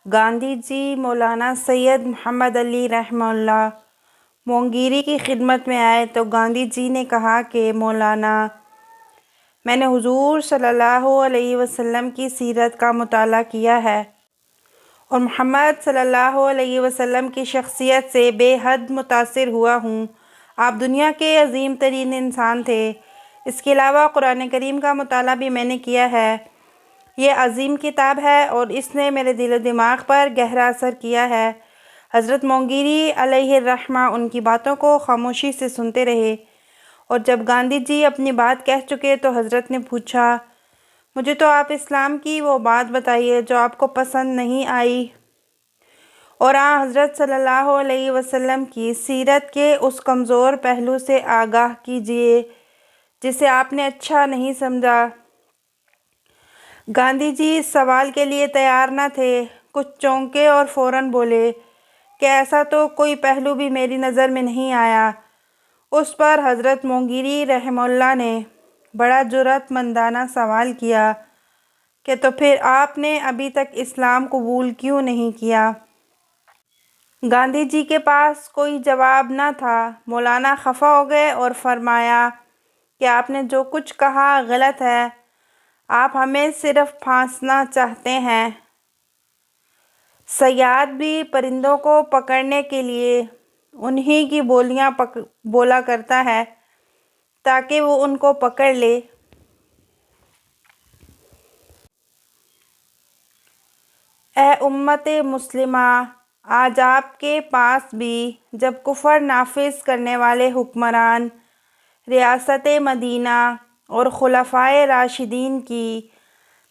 گاندھی جی مولانا سید محمد علی رحمہ اللہ مونگیری کی خدمت میں آئے تو گاندھی جی نے کہا کہ مولانا، میں نے حضور صلی اللہ علیہ وسلم کی سیرت کا مطالعہ کیا ہے اور محمد صلی اللہ علیہ وسلم کی شخصیت سے بے حد متاثر ہوا ہوں۔ آپ دنیا کے عظیم ترین انسان تھے۔ اس کے علاوہ قرآن کریم کا مطالعہ بھی میں نے کیا ہے۔ یہ عظیم کتاب ہے اور اس نے میرے دل و دماغ پر گہرا اثر کیا ہے۔ حضرت مونگیری علیہ الرحمہ ان کی باتوں کو خاموشی سے سنتے رہے اور جب گاندھی جی اپنی بات کہہ چکے تو حضرت نے پوچھا، مجھے تو آپ اسلام کی وہ بات بتائیے جو آپ کو پسند نہیں آئی اور حضرت صلی اللہ علیہ وسلم کی سیرت کے اس کمزور پہلو سے آگاہ کیجیے جسے آپ نے اچھا نہیں سمجھا۔ گاندھی جی اس سوال کے لیے تیار نہ تھے، کچھ چونکے اور فوراً بولے کہ ایسا تو کوئی پہلو بھی میری نظر میں نہیں آیا۔ اس پر حضرت مونگیری رحمہ اللہ نے بڑا جرأت مندانہ سوال کیا کہ تو پھر آپ نے ابھی تک اسلام قبول کیوں نہیں کیا؟ گاندھی جی کے پاس کوئی جواب نہ تھا۔ مولانا خفا ہو گئے اور فرمایا کہ آپ نے جو کچھ کہا غلط ہے، آپ ہمیں صرف پھانسنا چاہتے ہیں۔ صیاد بھی پرندوں کو پکڑنے کے لیے انہی کی بولیاں بولا کرتا ہے تاکہ وہ ان کو پکڑ لے۔ اے امت مسلمہ، آج آپ کے پاس بھی جب کفر نافذ کرنے والے حکمران ریاست مدینہ اور خلفائے راشدین کی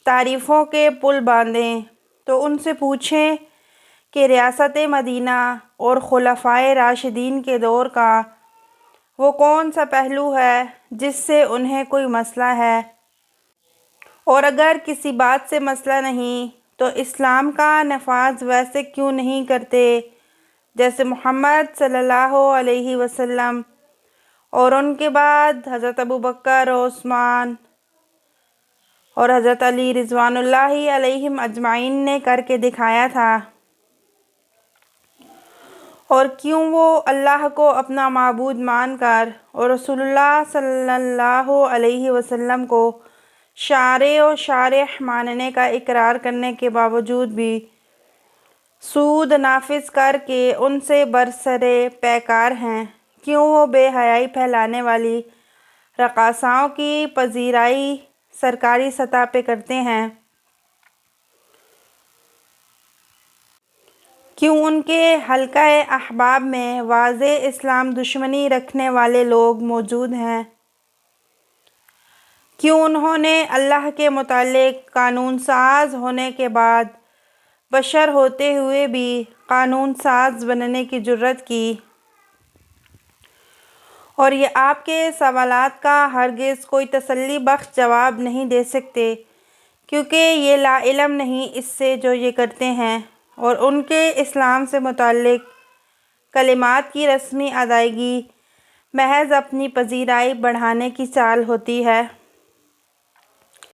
تعریفوں کے پل باندھیں تو ان سے پوچھیں کہ ریاست مدینہ اور خلفائے راشدین کے دور کا وہ کون سا پہلو ہے جس سے انہیں کوئی مسئلہ ہے، اور اگر کسی بات سے مسئلہ نہیں تو اسلام کا نفاذ ویسے کیوں نہیں کرتے جیسے محمد صلی اللہ علیہ وسلم اور ان کے بعد حضرت ابوبکر و عثمان اور حضرت علی رضوان اللہ علیہم اجمعین نے کر کے دکھایا تھا؟ اور کیوں وہ اللہ کو اپنا معبود مان کر اور رسول اللہ صلی اللہ علیہ وسلم کو شارع و شارح ماننے کا اقرار کرنے کے باوجود بھی سود نافذ کر کے ان سے برسرِ پیکار ہیں؟ کیوں وہ بے حیائی پھیلانے والی رقاصاؤں کی پذیرائی سرکاری سطح پہ کرتے ہیں؟ کیوں ان کے حلقہ احباب میں واضح اسلام دشمنی رکھنے والے لوگ موجود ہیں؟ کیوں انہوں نے اللہ کے متعلق قانون ساز ہونے کے بعد بشر ہوتے ہوئے بھی قانون ساز بننے کی جرأت کی؟ اور یہ آپ کے سوالات کا ہرگز کوئی تسلی بخش جواب نہیں دے سکتے، کیونکہ یہ لا علم نہیں اس سے جو یہ کرتے ہیں، اور ان کے اسلام سے متعلق کلمات کی رسمی ادائیگی محض اپنی پذیرائی بڑھانے کی چال ہوتی ہے۔